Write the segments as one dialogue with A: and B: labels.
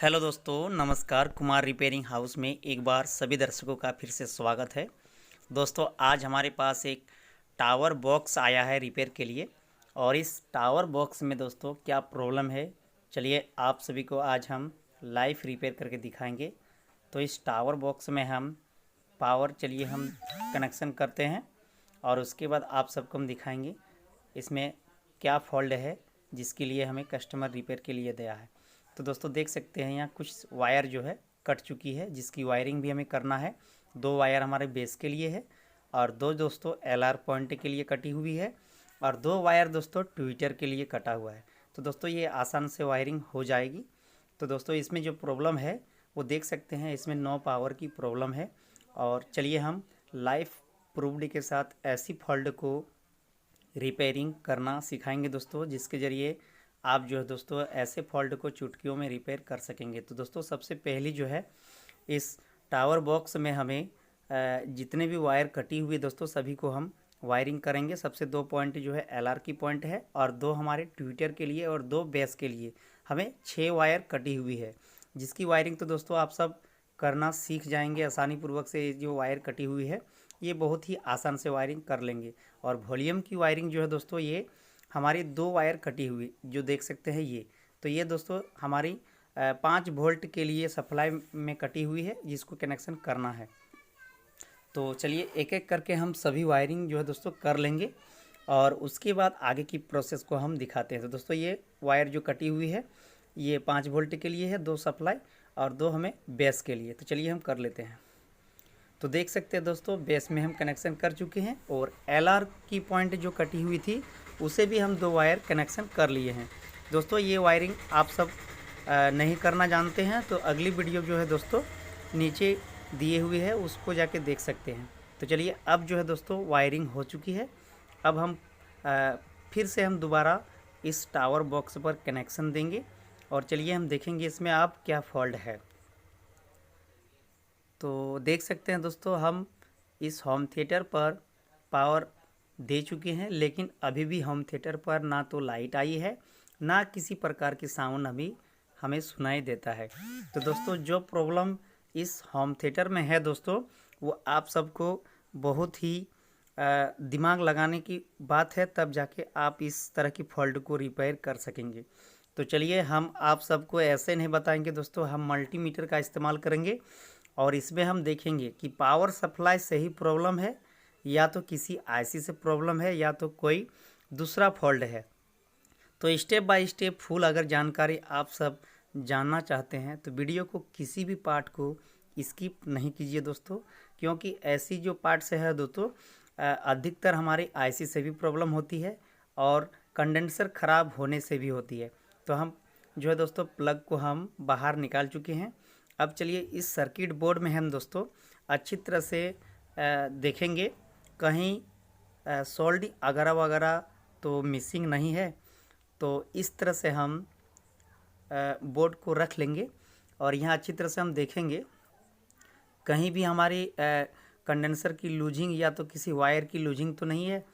A: Hello दोस्तों, नमस्कार। Kumar repairing house में एक बार सभी दर्शकों का फिर से स्वागत है। दोस्तों, आज हमारे पास एक टावर बॉक्स आया है रिपेयर के लिए। और इस टावर बॉक्स में दोस्तों क्या प्रॉब्लम है, चलिए आप सभी को आज हम लाइव रिपेयर करके दिखाएंगे। तो इस टावर बॉक्स में हम पावर चलिए हम कनेक्शन करते हैं और उसके बाद आप सबको हम दिखाएंगे इसमें क्या फॉल्ट है जिसके लिए हमें कस्टमर रिपेयर के लिए दिया है। तो दोस्तों देख सकते हैं यहाँ कुछ वायर जो है कट चुकी है, जिसकी वायरिंग भी हमें करना है। 2 वायर हमारे बेस के लिए है और 2 दोस्तों LR पॉइंट के लिए कटी हुई है और 2 वायर दोस्तों ट्विटर के लिए कटा हुआ है। तो दोस्तों ये आसान से वायरिंग हो जाएगी। तो दोस्तों इसमें जो प्रॉब्लम है वो देख सकते हैं, इसमें नो पावर की प्रॉब्लम है। और चलिए हम लाइव प्रूव्ड के साथ ऐसी फॉल्ट को रिपेयरिंग करना सिखाएंगे दोस्तों, जिसके ज़रिए आप जो है दोस्तों ऐसे फॉल्ट को चुटकियों में रिपेयर कर सकेंगे। तो दोस्तों सबसे पहली जो है इस टावर बॉक्स में हमें जितने भी वायर कटी हुई दोस्तों सभी को हम वायरिंग करेंगे। सबसे 2 पॉइंट जो है LR की पॉइंट है और 2 हमारे ट्विटर के लिए और 2 बेस के लिए हमें 6 वायर कटी हुई है, जिसकी वायरिंग तो दोस्तों आप सब करना सीख जाएंगे आसानी पूर्वक से। ये जो वायर कटी हुई है ये बहुत ही आसान से वायरिंग कर लेंगे। और वॉल्यूम की वायरिंग जो है दोस्तों ये हमारी 2 वायर कटी हुई जो देख सकते हैं ये, तो ये दोस्तों हमारी 5 वोल्ट के लिए सप्लाई में कटी हुई है जिसको कनेक्शन करना है। तो चलिए एक एक करके हम सभी वायरिंग जो है दोस्तों कर लेंगे और उसके बाद आगे की प्रोसेस को हम दिखाते हैं। तो दोस्तों ये वायर जो कटी हुई है ये 5 वोल्ट के लिए है, 2 सप्लाई और 2 हमें बेस के लिए। तो चलिए हम कर लेते हैं। तो देख सकते हैं दोस्तों बेस में हम कनेक्शन कर चुके हैं और LR की पॉइंट जो कटी हुई थी उसे भी हम 2 वायर कनेक्शन कर लिए हैं। दोस्तों ये वायरिंग आप सब नहीं करना जानते हैं तो अगली वीडियो जो है दोस्तों नीचे दिए हुए है, उसको जाके देख सकते हैं। तो चलिए अब जो है दोस्तों वायरिंग हो चुकी है। अब हम फिर से हम दोबारा इस टावर बॉक्स पर कनेक्शन देंगे और चलिए हम देखेंगे इसमें अब क्या फॉल्ट है। तो देख सकते हैं दोस्तों हम इस होम थिएटर पर पावर दे चुके हैं, लेकिन अभी भी होम थिएटर पर ना तो लाइट आई है ना किसी प्रकार की साउंड अभी हमें सुनाई देता है। तो दोस्तों जो प्रॉब्लम इस होम थिएटर में है दोस्तों वो आप सबको बहुत ही दिमाग लगाने की बात है, तब जाके आप इस तरह की फॉल्ट को रिपेयर कर सकेंगे। तो चलिए हम आप सबको ऐसे नहीं बताएंगे दोस्तों, हम मल्टीमीटर का इस्तेमाल करेंगे और इसमें हम देखेंगे कि पावर सप्लाई से ही प्रॉब्लम है या तो किसी IC से प्रॉब्लम है या तो कोई दूसरा फॉल्ट है। तो स्टेप बाय स्टेप फुल अगर जानकारी आप सब जानना चाहते हैं तो वीडियो को किसी भी पार्ट को स्किप नहीं कीजिए दोस्तों, क्योंकि ऐसी जो पार्ट से है दोस्तों अधिकतर हमारे IC से भी प्रॉब्लम होती है और कंडेंसर ख़राब होने से भी होती है। तो हम जो है दोस्तों प्लग को हम बाहर निकाल चुके हैं। अब चलिए इस सर्किट बोर्ड में हम दोस्तों अच्छी तरह से देखेंगे कहीं सोल्डिंग वगैरह वगैरह तो मिसिंग नहीं है। तो इस तरह से हम बोर्ड को रख लेंगे और यहाँ अच्छी तरह से हम देखेंगे कहीं भी हमारी कंडेंसर की लूजिंग या तो किसी वायर की लूजिंग तो नहीं है।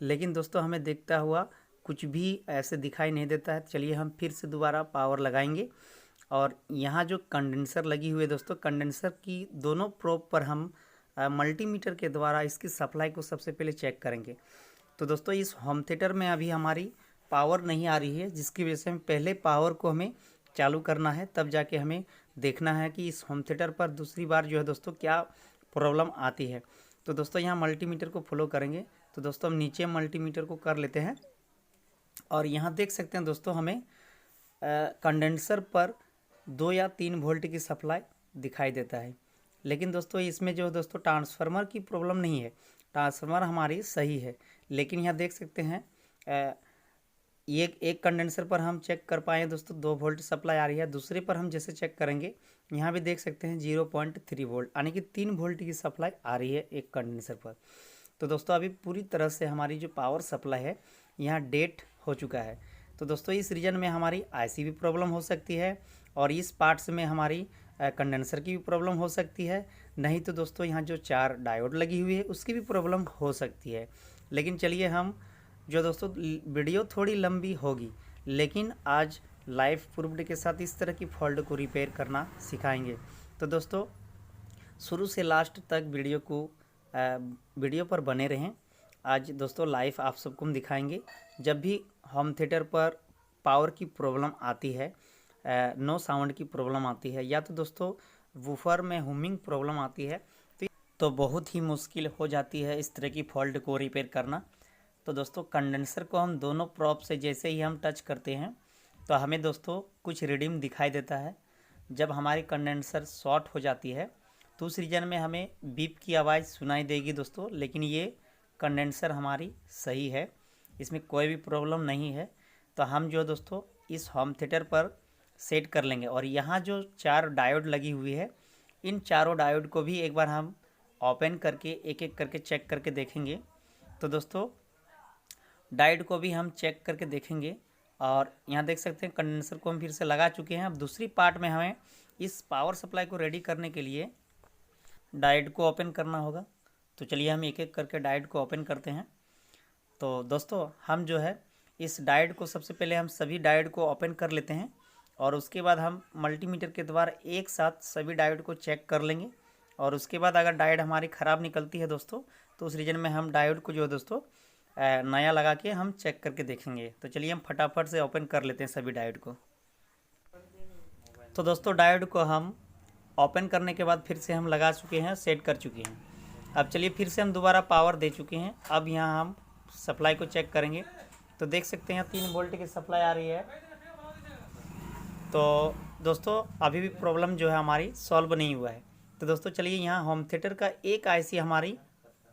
A: लेकिन दोस्तों हमें देखता हुआ कुछ भी ऐसे दिखाई नहीं देता है। चलिए हम फिर से दोबारा पावर लगाएंगे और यहाँ जो कंडेंसर लगी हुई है दोस्तों, कंडेंसर की दोनों प्रोब पर हम मल्टीमीटर के द्वारा इसकी सप्लाई को सबसे पहले चेक करेंगे। तो दोस्तों इस होम थिएटर में अभी हमारी पावर नहीं आ रही है, जिसकी वजह से हम पहले पावर को हमें चालू करना है, तब जाके हमें देखना है कि इस होम थिएटर पर दूसरी बार जो है दोस्तों क्या प्रॉब्लम आती है। तो दोस्तों यहाँ मल्टीमीटर को फॉलो करेंगे। तो दोस्तों हम नीचे मल्टीमीटर को कर लेते हैं और यहाँ देख सकते हैं दोस्तों हमें कंडेंसर पर 2 या 3 वोल्ट की सप्लाई दिखाई देता है। लेकिन दोस्तों इसमें जो दोस्तों ट्रांसफार्मर की प्रॉब्लम नहीं है, ट्रांसफार्मर हमारी सही है। लेकिन यहाँ देख सकते हैं ये एक कंडेंसर पर हम चेक कर पाए दोस्तों 2 वोल्ट सप्लाई आ रही है, दूसरे पर हम जैसे चेक करेंगे यहाँ भी देख सकते हैं 0.3 वोल्ट, यानी कि 3 वोल्ट की सप्लाई आ रही है एक कंडेंसर पर। तो दोस्तों अभी पूरी तरह से हमारी जो पावर सप्लाई है यहाँ डेड हो चुका है। तो दोस्तों इस रीजन में हमारी IC भी प्रॉब्लम हो सकती है और इस पार्ट्स में हमारी कंडेंसर की भी प्रॉब्लम हो सकती है, नहीं तो दोस्तों यहाँ जो 4 डायोड लगी हुई है उसकी भी प्रॉब्लम हो सकती है। लेकिन चलिए हम जो दोस्तों वीडियो थोड़ी लंबी होगी, लेकिन आज लाइव प्रूफ्ड के साथ इस तरह की फॉल्ट को रिपेयर करना सिखाएंगे। तो दोस्तों शुरू से लास्ट तक वीडियो पर बने रहें। आज दोस्तों लाइव आप सबको हम दिखाएंगे। जब भी होम थिएटर पर पावर की प्रॉब्लम आती है, नो साउंड की प्रॉब्लम आती है, या तो दोस्तों वूफर में हुमिंग प्रॉब्लम आती है, तो बहुत ही मुश्किल हो जाती है इस तरह की फॉल्ट को रिपेयर करना। तो दोस्तों कंडेंसर को हम दोनों प्रॉप से जैसे ही हम टच करते हैं तो हमें दोस्तों कुछ रीडिंग दिखाई देता है। जब हमारी कंडेंसर शॉर्ट हो जाती है तो उस रीजन में हमें बीप की आवाज़ सुनाई देगी दोस्तों, लेकिन ये कंडेंसर हमारी सही है, इसमें कोई भी प्रॉब्लम नहीं है। तो हम जो दोस्तों इस होम थिएटर पर सेट कर लेंगे, और यहाँ जो 4 डायोड लगी हुई है, इन चारों डायोड को भी एक बार हम ओपन करके एक एक करके चेक करके देखेंगे। तो दोस्तों डायोड को भी हम चेक करके देखेंगे, और यहाँ देख सकते हैं कंडेंसर को हम फिर से लगा चुके हैं। अब दूसरी पार्ट में हमें इस पावर सप्लाई को रेडी करने के लिए डायोड को ओपन करना होगा। तो चलिए हम एक एक करके डायोड को ओपन करते हैं। तो दोस्तों हम जो है इस डायोड को सबसे पहले हम सभी डायोड को ओपन कर लेते हैं, और उसके बाद हम मल्टीमीटर के द्वारा एक साथ सभी डायोड को चेक कर लेंगे। और उसके बाद अगर डायोड हमारी ख़राब निकलती है दोस्तों, तो उस रीजन में हम डायोड को जो है दोस्तों नया लगा के हम चेक करके देखेंगे। तो चलिए हम फटाफट से ओपन कर लेते हैं सभी डायोड को। तो दोस्तों डायोड को हम ओपन करने के बाद फिर से हम लगा चुके हैं, सेट कर चुके हैं। अब चलिए फिर से हम दोबारा पावर दे चुके हैं। अब यहाँ हम सप्लाई को चेक करेंगे। तो देख सकते हैं 3 वोल्ट की सप्लाई आ रही है। तो दोस्तों अभी भी प्रॉब्लम जो है हमारी सॉल्व नहीं हुआ है। तो दोस्तों चलिए यहाँ होम थिएटर का एक आईसी हमारी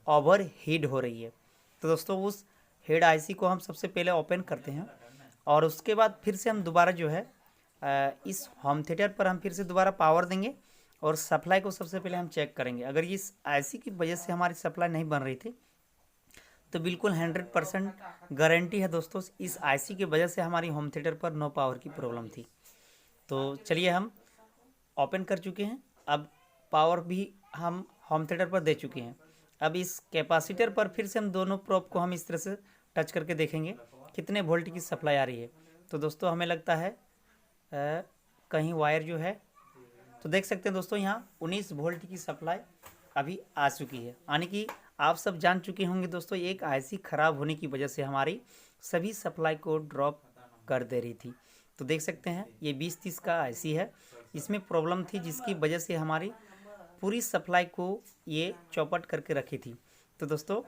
A: ओवर हीट हो रही है। तो दोस्तों उस हेड आईसी को हम सबसे पहले ओपन करते हैं, और उसके बाद फिर से हम दोबारा जो है इस होम थिएटर पर हम फिर से दोबारा पावर देंगे, और सप्लाई को सबसे पहले हम चेक करेंगे। अगर इस आईसी की वजह से हमारी सप्लाई नहीं बन रही थी तो बिल्कुल 100% गारंटी है दोस्तों इस आईसी की वजह से हमारी होम थिएटर पर नो पावर की प्रॉब्लम थी। तो चलिए हम ओपन कर चुके हैं। अब पावर भी हम होम थिएटर पर दे चुके हैं। अब इस कैपेसिटर पर फिर से हम दोनों प्रोब को हम इस तरह से टच करके देखेंगे कितने वोल्ट की सप्लाई आ रही है। तो दोस्तों हमें लगता है कहीं वायर जो है, तो देख सकते हैं दोस्तों यहाँ 19 वोल्ट की सप्लाई अभी आ चुकी है। यानी कि आप सब जान चुके होंगे दोस्तों एक आईसी ख़राब होने की वजह से हमारी सभी सप्लाई को ड्रॉप कर दे रही थी। तो देख सकते हैं ये 2030 का आईसी है, इसमें प्रॉब्लम थी जिसकी वजह से हमारी पूरी सप्लाई को ये चौपट करके रखी थी। तो दोस्तों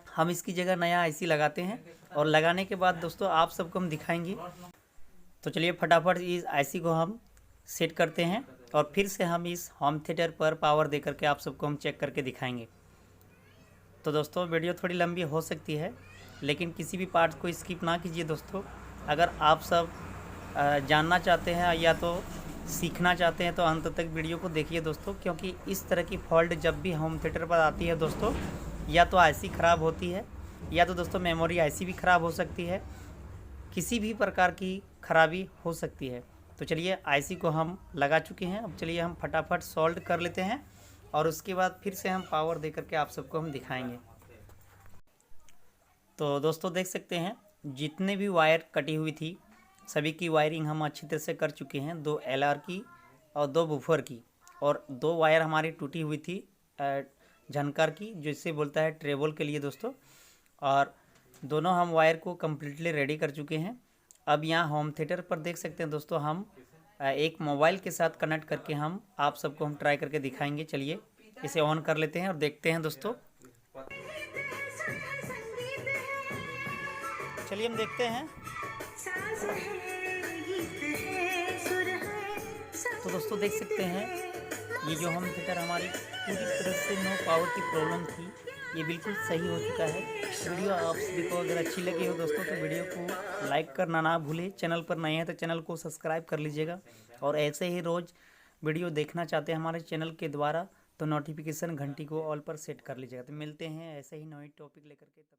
A: हम इसकी जगह नया आईसी लगाते हैं, और लगाने के बाद दोस्तों आप सबको हम दिखाएंगे। तो चलिए फटाफट इस आईसी को हम सेट करते हैं, और फिर से हम इस होम थिएटर पर पावर दे करके आप सबको हम चेक करके दिखाएंगे। तो दोस्तों वीडियो थोड़ी लंबी हो सकती है, लेकिन किसी भी पार्ट को स्किप ना कीजिए दोस्तों। अगर आप सब जानना चाहते हैं या तो सीखना चाहते हैं तो अंत तक वीडियो को देखिए दोस्तों, क्योंकि इस तरह की फॉल्ट जब भी होम थिएटर पर आती है दोस्तों, या तो आईसी ख़राब होती है, या तो दोस्तों मेमोरी आईसी भी ख़राब हो सकती है, किसी भी प्रकार की खराबी हो सकती है। तो चलिए आईसी को हम लगा चुके हैं। अब चलिए हम फटाफट सॉल्व कर लेते हैं, और उसके बाद फिर से हम पावर दे करके आप सबको हम दिखाएंगे। तो दोस्तों देख सकते हैं जितने भी वायर कटी हुई थी सभी की वायरिंग हम अच्छी तरह से कर चुके हैं, 2 एलआर की और 2 बूफर की, और 2 वायर हमारी टूटी हुई थी झनकार की, जिसे बोलता है ट्रेबल के लिए दोस्तों, और दोनों हम वायर को कम्प्लीटली रेडी कर चुके हैं। अब यहाँ होम थिएटर पर देख सकते हैं दोस्तों हम एक मोबाइल के साथ कनेक्ट करके हम आप सबको हम ट्राई करके दिखाएंगे। चलिए इसे ऑन कर लेते हैं और देखते हैं दोस्तों। चलिए हम देखते हैं। तो दोस्तों देख सकते हैं ये जो होम थिएटर हमारी पूरी तरह से नो पावर की प्रॉब्लम थी, ये बिल्कुल सही हो चुका है। वीडियो आप सभी को अगर अच्छी लगी हो दोस्तों तो वीडियो को लाइक करना ना भूलें। चैनल पर नए हैं तो चैनल को सब्सक्राइब कर लीजिएगा, और ऐसे ही रोज़ वीडियो देखना चाहते हैं हमारे चैनल के द्वारा तो नोटिफिकेशन घंटी को ऑल पर सेट कर लीजिएगा। तो मिलते हैं ऐसे ही नए टॉपिक लेकर के, तब तक।